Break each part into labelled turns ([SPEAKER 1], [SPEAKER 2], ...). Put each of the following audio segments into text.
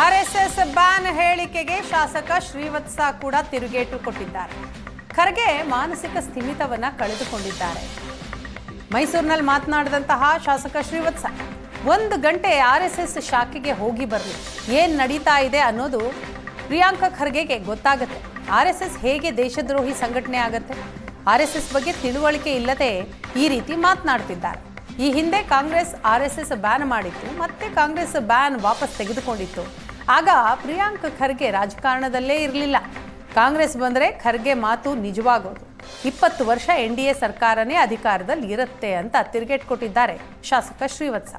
[SPEAKER 1] RSS ban ಹೇಳಿಕೆಗೆ ಶಾಸಕ ಶ್ರೀವತ್ಸ ಕೂಡ ತಿರುಗೇಟು ಕೊಟ್ಟಿದ್ದಾರೆ. ಖರ್ಗೆ ಮಾನಸಿಕ ಸ್ಥಿಮಿತವನ್ನ ಕಳೆದುಕೊಂಡಿದ್ದಾರೆ. ಮೈಸೂರಿನಲ್ಲಿ ಮಾತನಾಡಿದಂತಹ ಶಾಸಕ ಶ್ರೀವತ್ಸ 1 ಗಂಟೆ ಆರ್ಎಸ್ಎಸ್ ಶಾಖೆಗೆ ಹೋಗಿ ಬರಲಿ, ಏನು ನಡೀತಾ ಇದೆ ಅನ್ನೋದು ಪ್ರಿಯಾಂಕ ಖರ್ಗೆಗೆ ಗೊತ್ತಾಗುತ್ತೆ. ಆರ್ಎಸ್ಎಸ್ ಹೇಗೆ ದೇಶದ್ರೋಹಿ ಸಂಘಟನೆ ಆಗುತ್ತೆ, ಆರ್ಎಸ್ಎಸ್ ಬಗ್ಗೆ ತಿಳುವಳಿಕೆ ಇಲ್ಲದೆ ಈ ರೀತಿ ಮಾತನಾಡ್ತಿದ್ದಾರೆ. ಈ ಹಿಂದೆ ಕಾಂಗ್ರೆಸ್ ಆರ್ಎಸ್ಎಸ್ ಬ್ಯಾನ್ ಮಾಡಿತ್ತು, ಮತ್ತೆ ಕಾಂಗ್ರೆಸ್ ಬ್ಯಾನ್ ವಾಪಸ್ ತೆಗೆದುಕೊಂಡಿತ್ತು. ಆಗ ಪ್ರಿಯಾಂಕ್ ಖರ್ಗೆ ರಾಜಕಾರಣದಲ್ಲೇ ಇರಲಿಲ್ಲ. ಕಾಂಗ್ರೆಸ್ ಬಂದರೆ ಖರ್ಗೆ ಮಾತು ನಿಜವಾಗೋದು. 20 ವರ್ಷ NDA ಸರ್ಕಾರನೇ ಅಧಿಕಾರದಲ್ಲಿ ಇರುತ್ತೆ ಅಂತ ತಿರುಗೇಟ್ ಕೊಟ್ಟಿದ್ದಾರೆ ಶಾಸಕ ಶ್ರೀವತ್ಸ.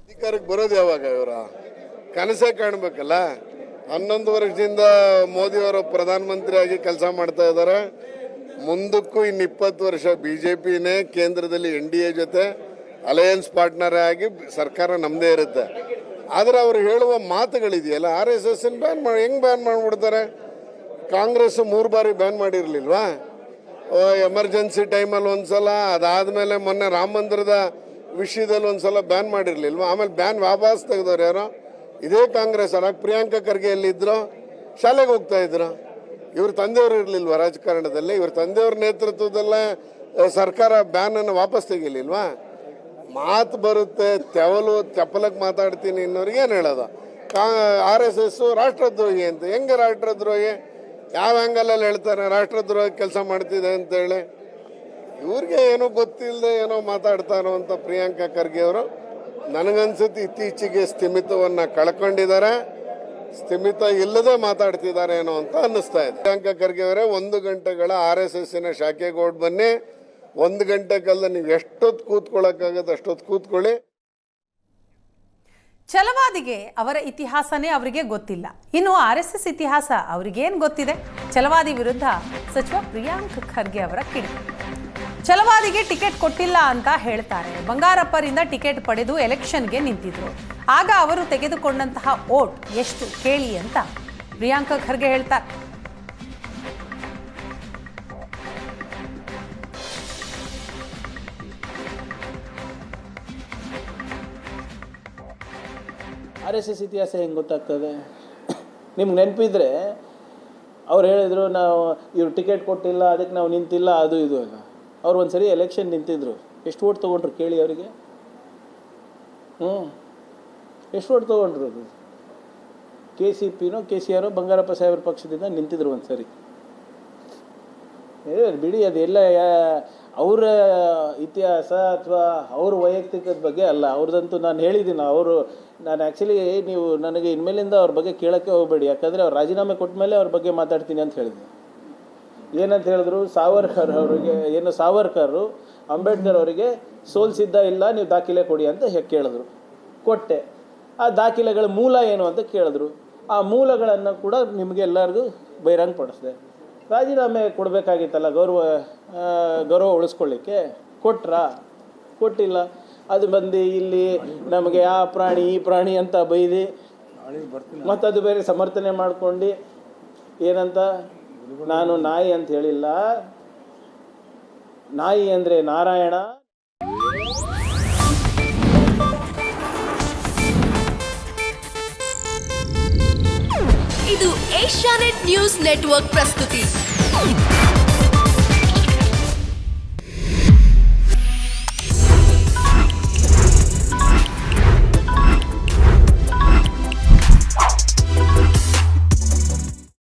[SPEAKER 2] ಅಧಿಕಾರಕ್ಕೆ ಬರೋದು ಯಾವಾಗ? ಇವರ ಕನಸೇ ಕಾಣಬೇಕಲ್ಲ. 11 ವರ್ಷದಿಂದ ಮೋದಿಯವರು ಪ್ರಧಾನಮಂತ್ರಿಯಾಗಿ ಕೆಲಸ ಮಾಡ್ತಾ ಇದ್ದಾರೆ. ಮುಂದಕ್ಕೂ ಇನ್ನು 20 ವರ್ಷ BJPನೇ ಕೇಂದ್ರದಲ್ಲಿ NDA ಜೊತೆ ಅಲಯನ್ಸ್ ಪಾರ್ಟ್ನರ್ ಆಗಿ ಸರ್ಕಾರ ನಮ್ಮದೇ ಇರುತ್ತೆ. ಆದರೆ ಅವರು ಹೇಳುವ ಮಾತುಗಳಿದೆಯಲ್ಲ, RSS ಬ್ಯಾನ್ ಮಾಡಿ ಹೆಂಗೆ ಬ್ಯಾನ್ ಮಾಡಿಬಿಡ್ತಾರೆ? ಕಾಂಗ್ರೆಸ್ 3 ಬಾರಿ ಬ್ಯಾನ್ ಮಾಡಿರಲಿಲ್ವಾ? ಎಮರ್ಜೆನ್ಸಿ ಟೈಮಲ್ಲಿ ಒಂದ್ಸಲ, ಅದಾದಮೇಲೆ ಮೊನ್ನೆ ರಾಮ ಮಂದಿರದ ವಿಷಯದಲ್ಲಿ ಒಂದ್ಸಲ ಬ್ಯಾನ್ ಮಾಡಿರಲಿಲ್ವಾ? ಆಮೇಲೆ ಬ್ಯಾನ್ ವಾಪಸ್ ತೆಗೆದವ್ರು ಯಾರೋ ಇದೇ ಕಾಂಗ್ರೆಸ್. ಪ್ರಿಯಾಂಕ ಖರ್ಗೆ ಎಲ್ಲಿದ್ರು? ಶಾಲೆಗೆ ಹೋಗ್ತಾ ಇದ್ರು. ಇವ್ರ ತಂದೆಯವರು ಇರಲಿಲ್ವಾ ರಾಜಕಾರಣದಲ್ಲಿ? ಇವ್ರ ತಂದೆಯವ್ರ ನೇತೃತ್ವದಲ್ಲೇ ಸರ್ಕಾರ ಬ್ಯಾನನ್ನು ವಾಪಸ್ ತೆಗಿಲಿಲ್ವಾ? ಮಾತು ಬರುತ್ತೆ, ತೆವಲು ಚಪ್ಪಲಕ್ಕೆ ಮಾತಾಡ್ತೀನಿ ಇನ್ನೋರಿಗೆ ಏನು ಹೇಳೋದು? RSS ರಾಷ್ಟ್ರದ್ರೋಹಿ ಅಂತ. ಹೆಂಗೆ ರಾಷ್ಟ್ರದ್ರೋಹಿ? ಯಾವ ಆ್ಯಂಗಲಲ್ಲಿ ಹೇಳ್ತಾರೆ ರಾಷ್ಟ್ರದ್ರೋಹಿ ಕೆಲಸ ಮಾಡ್ತಿದೆ ಅಂತೇಳಿ? ಇವ್ರಿಗೆ ಏನೋ ಗೊತ್ತಿಲ್ಲದೆ ಏನೋ ಮಾತಾಡ್ತಾರೋ ಅಂತ ಪ್ರಿಯಾಂಕ ಖರ್ಗೆ ಅವರು ನನಗನ್ಸುತ್ತೆ ಇತ್ತೀಚೆಗೆ ಸ್ಥಿಮಿತವನ್ನು ಕಳ್ಕೊಂಡಿದ್ದಾರೆ. ಸ್ಥಿಮಿತ ಇಲ್ಲದೆ ಮಾತಾಡ್ತಿದ್ದಾರೆ ಏನೋ ಅಂತ ಅನ್ನಿಸ್ತಾ ಇದೆ. ಪ್ರಿಯಾಂಕ ಖರ್ಗೆ ಅವರೇ 1 ಗಂಟೆಗಳ RSSನ ಶಾಖೆಗೆ ಓಡ್ ಬನ್ನಿ. 1 ಗಂಟೆ ಕಾಲ ನೀವು ಎಷ್ಟೊತ್ತು ಕೂತ್ಕೊಳ್ಳೋಕ್ಕಾಗತ್ತೆ ಅಷ್ಟೊತ್ತು ಕೂತ್ಕೊಳ್ಳಿ.
[SPEAKER 1] ಛಲವಾದಿಗೆ ಅವರ ಇತಿಹಾಸನೇ ಅವರಿಗೆ ಗೊತ್ತಿಲ್ಲ, ಇನ್ನು RSS ಇತಿಹಾಸ ಅವರಿಗೇನು ಗೊತ್ತಿದೆ? ಛಲವಾದಿ ವಿರುದ್ಧ ಸಚಿವ ಪ್ರಿಯಾಂಕ್ ಖರ್ಗೆ ಅವರ ಕಿಡಿ. ಛಲವಾದಿಗೆ ಟಿಕೆಟ್ ಕೊಟ್ಟಿಲ್ಲ ಅಂತ ಹೇಳ್ತಾರೆ. ಬಂಗಾರಪ್ಪರಿಂದ ಟಿಕೆಟ್ ಪಡೆದು ಎಲೆಕ್ಷನ್ಗೆ ನಿಂತಿದ್ರು. ಆಗ ಅವರು ತೆಗೆದುಕೊಂಡಂತಹ ವೋಟ್ ಎಷ್ಟು ಕೇಳಿ ಅಂತ ಪ್ರಿಯಾಂಕ ಖರ್ಗೆ ಹೇಳ್ತಾರೆ.
[SPEAKER 3] RSS ಇತಿಹಾಸ ಹೆಂಗೆ ಗೊತ್ತಾಗ್ತದೆ? ನಿಮ್ಗೆ ನೆನಪಿದ್ರೆ ಅವ್ರು ಹೇಳಿದರು, ನಾವು ಇವ್ರು ಟಿಕೆಟ್ ಕೊಟ್ಟಿಲ್ಲ ಅದಕ್ಕೆ ನಾವು ನಿಂತಿಲ್ಲ, ಅದು ಇದು ಅಲ್ಲ. ಅವ್ರು ಒಂದು ಸರಿ ಎಲೆಕ್ಷನ್ ನಿಂತಿದ್ರು. ಎಷ್ಟು ಓಟ್ ತೊಗೊಂಡ್ರು ಕೇಳಿ ಅವರಿಗೆ? ಎಷ್ಟು ಓಟ್ ತೊಗೊಂಡ್ರು? ಅದು KCPನೋ KCRೋ ಬಂಗಾರಪ್ಪ ಸಾಹೇಬ್ರ ಪಕ್ಷದಿಂದ ನಿಂತಿದ್ರು ಒಂದು ಸರಿ. ಬಿಡಿ, ಅದೆಲ್ಲ ಅವರ ಇತಿಹಾಸ ಅಥವಾ ಅವ್ರ ವೈಯಕ್ತಿಕದ ಬಗ್ಗೆ ಅಲ್ಲ. ಅವ್ರದ್ದಂತೂ ನಾನು ಹೇಳಿದ್ದೀನಿ. ನಾನು ಆ್ಯಕ್ಚುಲಿ ನೀವು ನನಗೆ ಇನ್ಮೇಲಿಂದ ಅವ್ರ ಬಗ್ಗೆ ಕೇಳೋಕ್ಕೆ ಹೋಗಬೇಡಿ, ಯಾಕಂದರೆ ಅವ್ರು ರಾಜೀನಾಮೆ ಕೊಟ್ಟ ಮೇಲೆ ಅವ್ರ ಬಗ್ಗೆ ಮಾತಾಡ್ತೀನಿ ಅಂತ ಹೇಳಿದೆ. ಏನಂತ ಹೇಳಿದ್ರು? ಸಾವರ್ಕರು ಅಂಬೇಡ್ಕರ್ ಅವರಿಗೆ ಸೋಲಿಸಿದ್ದ ಇಲ್ಲ, ನೀವು ದಾಖಲೆ ಕೊಡಿ ಅಂತ ಕೇಳಿದ್ರು. ಕೊಟ್ಟೆ. ಆ ದಾಖಲೆಗಳ ಮೂಲ ಏನು ಅಂತ ಕೇಳಿದ್ರು. ಆ ಮೂಲಗಳನ್ನು ಕೂಡ ನಿಮಗೆ ಎಲ್ಲರಿಗೂ ಬಹಿರಂಗ ಪಡಿಸಿದೆ. ರಾಜೀನಾಮೆ ಕೊಡಬೇಕಾಗಿತ್ತಲ್ಲ ಗೌರವ ಉಳಿಸ್ಕೊಳ್ಳಿಕ್ಕೆ. ಕೊಟ್ಟಿಲ್ಲ. ಅದು ಬಂದು ಇಲ್ಲಿ ನಮಗೆ ಆ ಪ್ರಾಣಿ ಈ ಪ್ರಾಣಿ ಅಂತ ಬೈದು ಮತ್ತು ಅದು ಬೇರೆ ಸಮರ್ಥನೆ ಮಾಡ್ಕೊಂಡು ಏನಂತ, ನಾನು ನಾಯಿ ಅಂತ ಹೇಳಿಲ್ಲ, ನಾಯಿ ಅಂದರೆ ನಾರಾಯಣ.
[SPEAKER 4] ಇದು ಏಷ್ಯಾನೆಟ್ ನ್ಯೂಸ್ ನೆಟ್ವರ್ಕ್ ಪ್ರಸ್ತುತಿ.